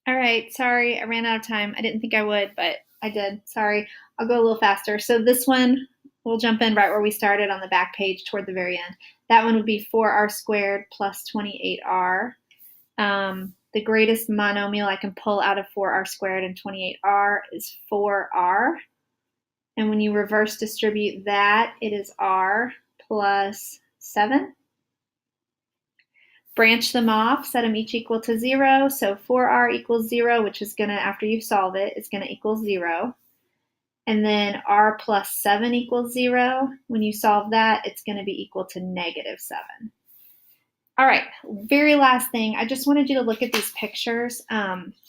All right, sorry, I ran out of time. I didn't think I would, but I did. Sorry. I'll go a little faster. So this one, we'll jump in right where we started on the back page toward the very end. That one would be 4r squared plus 28r. The greatest monomial I can pull out of 4r squared and 28r is 4r. And when you reverse distribute that, it is r plus 7. Branch them off, set them each equal to 0. So 4r equals 0, which is going to, after you solve it, is going to equal 0. And then r plus 7 equals 0. When you solve that, it's going to be equal to negative 7. All right, very last thing. I just wanted you to look at these pictures.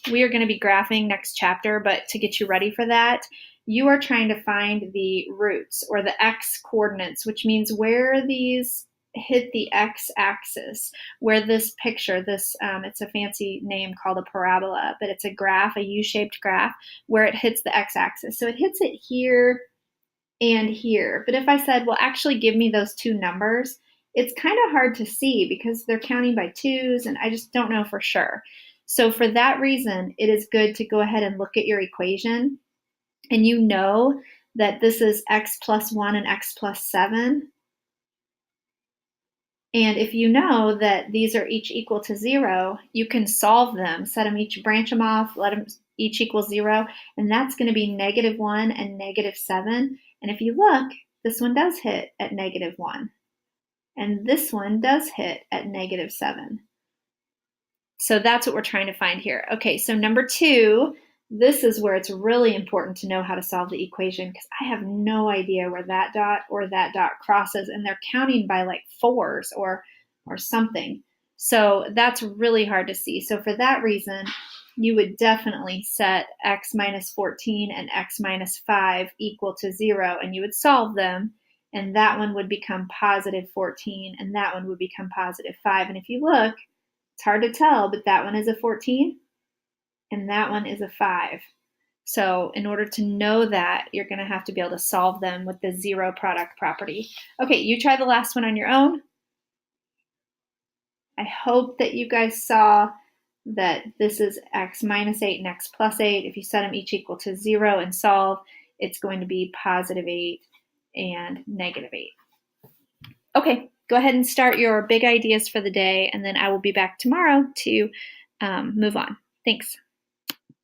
We are going to be graphing next chapter, but to get you ready for that, you are trying to find the roots or the x coordinates, which means where these hit the x-axis, where this picture, it's a fancy name called a parabola, but it's a graph, a U-shaped graph, where it hits the x-axis. So it hits it here and here. But if I said, well, actually give me those two numbers, it's kind of hard to see because they're counting by twos and I just don't know for sure. So for that reason, it is good to go ahead and look at your equation and you know that this is x plus 1 and x plus 7. And if you know that these are each equal to 0, you can solve them, set them each, branch them off, let them each equal 0, and that's going to be negative 1 and negative 7. And if you look, this one does hit at negative 1. And this one does hit at negative 7. So that's what we're trying to find here. Okay, so number 2, this is where it's really important to know how to solve the equation because I have no idea where that dot or that dot crosses, and they're counting by like 4s or something. So that's really hard to see. So for that reason, you would definitely set x minus 14 and x minus 5 equal to 0, and you would solve them. And that one would become positive 14, and that one would become positive 5. And if you look, it's hard to tell, but that one is a 14, and that one is a 5. So in order to know that, you're going to have to be able to solve them with the zero product property. Okay, you try the last one on your own. I hope that you guys saw that this is x minus 8 and x plus 8. If you set them each equal to 0 and solve, it's going to be positive 8 and negative 8. Okay, go ahead and start your big ideas for the day, and then I will be back tomorrow to move on. Thanks.